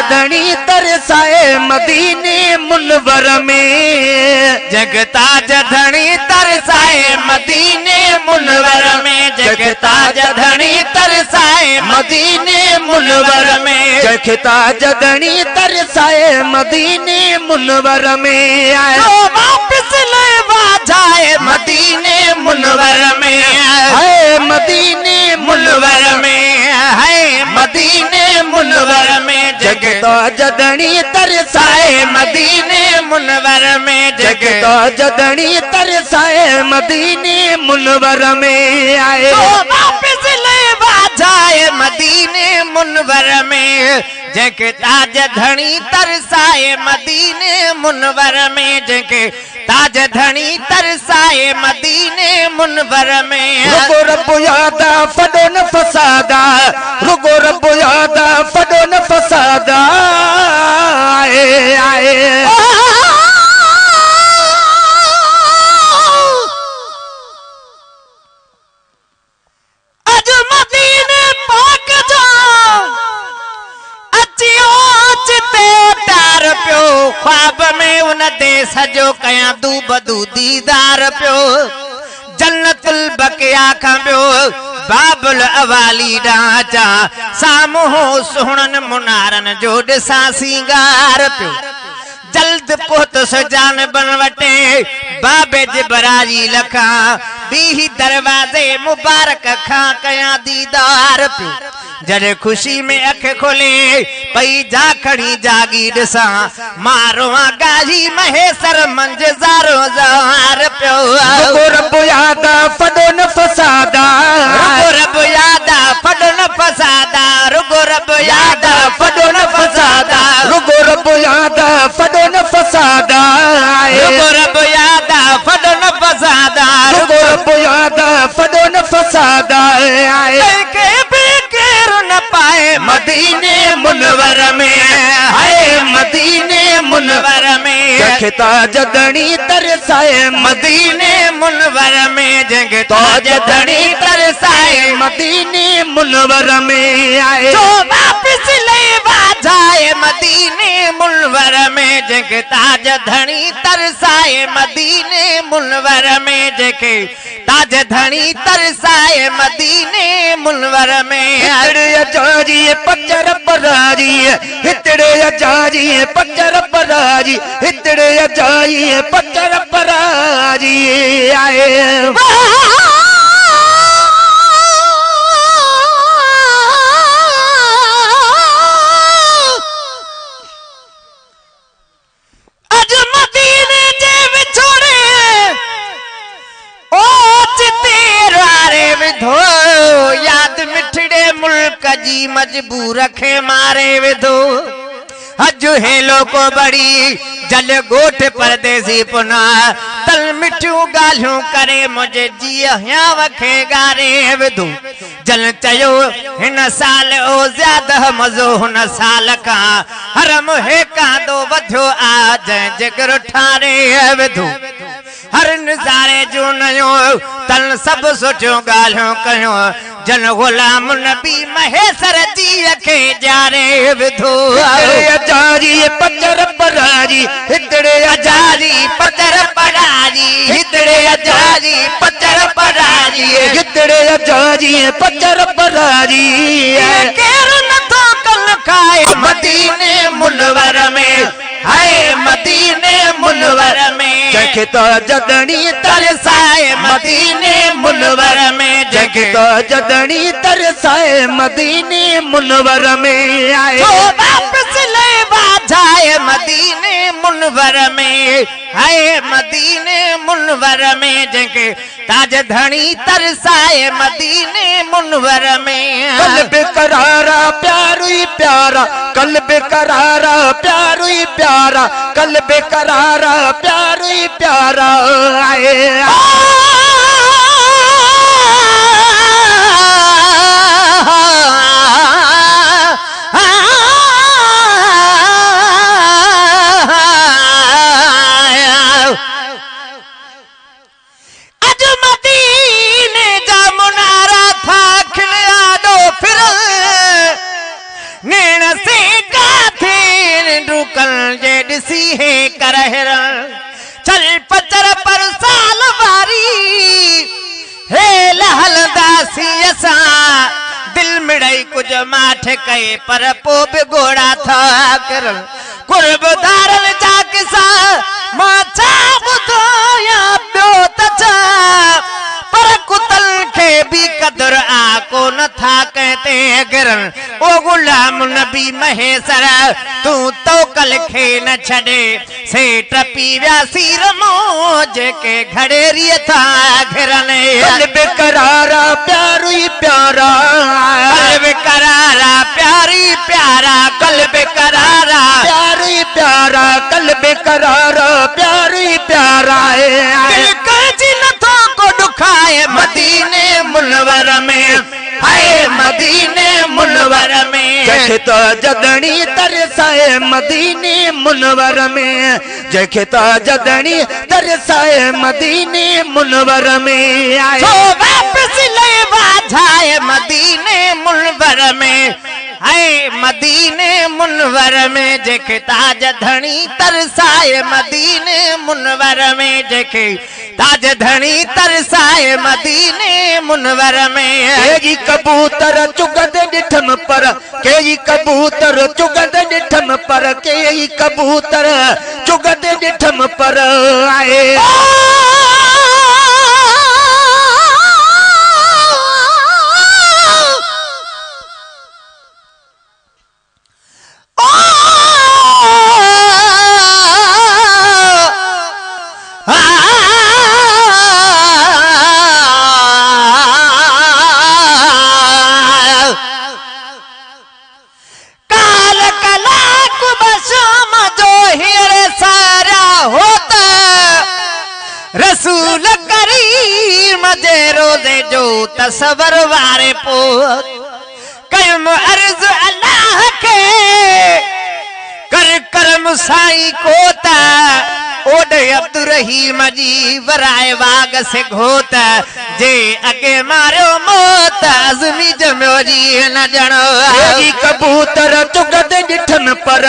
जदनी तरसाए मदीने मुनवर में जगता जधनी तरसाए मदीने मुनवर में जगता जधनी तरसाए मदीने मुनवर में जगता जदनी तरसाए मदीने मुनवर में आए वापस ले जाए मदीने मुनवर में है मदीने मुनवर में है मदीने मुनवर में जगता जदनी तरसाए मदीने मुनवर में जगता जदनी तरसाए मदीने मुनवर में आए वापस ले जाए मदीने मुनवर में जगता जधनी तरसाए मदीने मुनवर में जग ताज धनी तरसाए मदीने मुनवर में रुगो रब यादा फडो न फसादा रुगो रब यादा फडो न फसादा आए आए अज मदीने पाक जाओ अचियो चिते तार पियो ख्वाब में उन देश जो कया दू बदू दीदार पियो जन्नतुल बकिया खबियो बाबुल अवाली डाचा सामो सुहणन मुनारन जो ॾिसा सिंगार पियो जल्द पोत सजान बन वटे बाबे जबराजी लखा बी दरवाजे मुबारक खा कया दीदार पियो जड़े खुशी में अख खोले पई जाखड़ी जागी ॾिसा मारो गाजी महेसर मंज ज़ारो ज़ार पियो रुगो रब यादा फडो न फसादा रुगो रब यादा फडो न फसादा रुगो रब यादा फडो न फसादा रुगो रब यादा फडो न फसादा रुगो रब यादा फडो न फसादा रुगो रब यादा फडो न फसादा आए के भी न पाए मदीने मुनवर में है मदीने मुनवर में जगता जदनी तरसाए मदीने मुनवर में जगता जदनी तरसाए मदीने मुनवर में आए जो वापस ले जाए मदीने मुनवर में जगता जधनी तरसाए मदीने मुनवर में जगे ताज धनी तरसाए मदीने मुनवर में जाजी पचर पराजी हितड़े जाजी पचर पराजी हितड़े जाई पचर पराजी आए अज मदीने जे विछोड़े ओ चितेरारे विधो याद मिठड़े मुल्क जी मजबूर खे मारे विधो अज हेलो को बड़ी जल गोठ परदेसी पुना तल मिठियूं ॻाल्हियूं करे मुझे जीअ ह्याव खे गारे विधो जल चयो हिन साल ओ ज्यादा मज़ो हुन साल का हरम हे कांदो वधियो आ जंहिं जिगर ठारे विधो हर नज़ारे जो नयो तन सब सुठियूं ॻाल्हियूं कयूं जन गुलाम नबी महेसर जी खे जारे विधो जारी पचर पराजी हितड़े जारी पचर पराजी हितड़े जारी पचर पराजी हितड़े जारी पचर पराजी केर नथो कल खाए मदीने मुनवर में है मदीने मुनवर में जगता जदनी तरसाए मदीने मुनवर में जगता जदनी तरसाए मदीने मुनवर में आए वापस ले जाए मदीने मुनवर में है मदीने मुनवर में जगे ताज धनी तरसाए मदीने मुनवर में कल्ब करारा प्यारो ही प्यारा कल्ब करारा प्यारो ही प्यारा कल्ब करारा प्यारो ही प्यारा आए नेण से गाथे ॾिसी हे कर हिरण चल पचर पर साल वारी हे हलंदासीं असां दिल मिड़ई कुछ माठ कए पर पो बि घोड़ा था करन कुर्बदारन जा किसा मां छा ॿुधाया ॿियो त छा पर कुतल खे भी कदर आ को न था कहते गिरन ओ गुलाम नबी महेसर तू तोकल खे न छड़े सेठ पी व्यासी रमोज के घड़ेरी था घिरन कल्ब करारा प्यारी प्यारा कल्ब करारा प्यारी प्यारा कल्ब करारा प्यारी प्यारा कल्ब करारा प्यारी प्यारा दिल कजी नथो को दुखाए मदीने मुनवर में हाय मदीने मुनवर में जखे तो जदनी तरसाए मदीने मुनवर में जखे तो जदनी तरसाए मदीने मुनवर में आए तो वापस ले बाझाए मदीने मुनवर में हाय मदीने मुनवर में जेके ताज धनी तरसाए मदीने मुनवर में जेके ताज धनी तरसाए मदीने मुनवर में केई कबूतर चुगंद ॾिठम पर केई कबूतर चुगंद ॾिठम पर केई कबूतर चुगंद ॾिठम पर आए रसूल करीम जे रोज़े जो तसवर वारे पो कयम अर्ज अल्लाह के कर करम साईं कोता ओडे अब्दुर्रहीम जी वराए वाग से घोत जे अगे मारियो मौत अज़मी जम्यो जी न जणो केई कबूतर चुगंद ॾिठम पर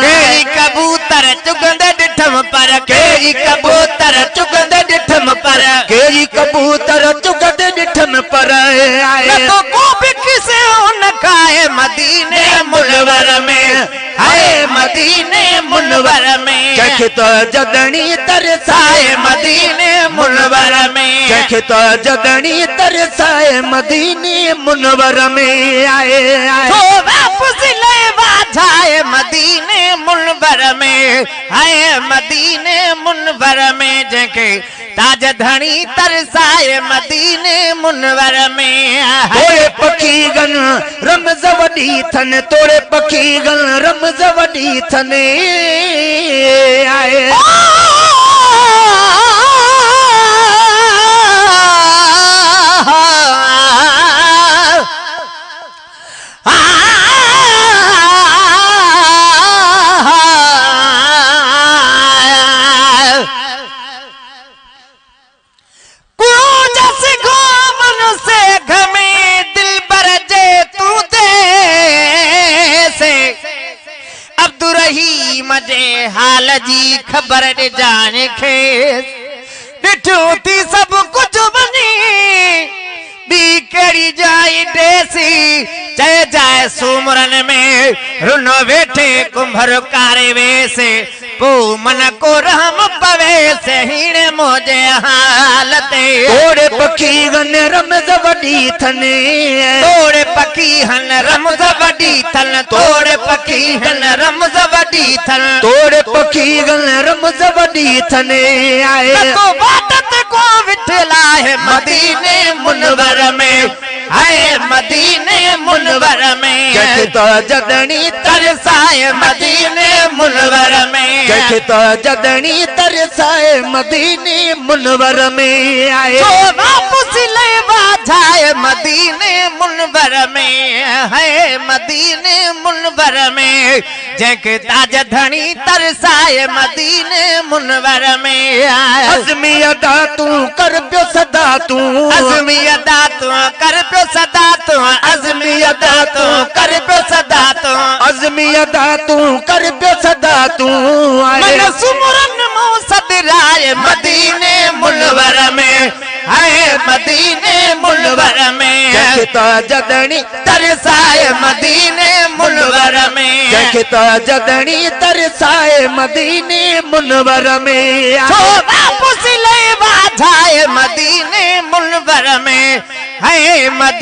केई कबूतर चुगंद ॾिठम पर केई कबूतर चुगंद ॾिठम पर केई कबूतर चुगंद ॾिठम पर आए तो को भी किसे न खाए मदीने मुनवर में हाय मदीने मुनवर में जखे तो जदनी तरसाए मदीने मुनवर में जखे तो जदनी तरसाए मदीने मुनवर में आए तो वापस ले बाझाए मदीने मुनवर में हाय मदीने मुनवर में जेके ताज धनी तरसाए मदीने मुनवर में तोड़े पखी गन रमज वडी थन तोड़े पखी गन रमज वडी थने आए मजे हाल जी खबर जान खे ॾिठो थी सब कुछ वञी बी कहिड़ी जाई देसी चए जाए सूमरन में रुनो वेठे कुंभर कारे वेसे पो मन को रहम पवे से हीणे मोजे हालते तोड़े पखी गन रमज वडी थने तोड़े पखी हन रमज वडी थन तोड़े पखी हन रमज वडी थन तोड़े पखी गन रमज वडी थने आए तो बाटत को विठला है मदीने मुनवर में हाय मदीने मुनवर में जखे तो जदनी तरसाए मदीने मुनवर में जखे तो जदनी तरसाए मदीने मुनवर में आए तो वापस ले बाझाए मदीने मुनवर में है मदीने मुनवर में जेके ताज धनी तरसाए मदीने मुनवर में अज़मी अदा तू कर पियो सदा तू अज़मी अदा तू कर पियो सदा तू अज़मी अदा तू कर पियो सदा तू आज़मी अदा तू कर पियो सदा तू मन सुमरन मौसद राय मदीने मुनवर में है मदीने मुनवर में जखता जदनी तरसाए मदीने मुनवर में जखता जदनी तरसाए मदीने मुनवर में छोड़ा पुसले बाधाए मदीने मुनवर में है मदीने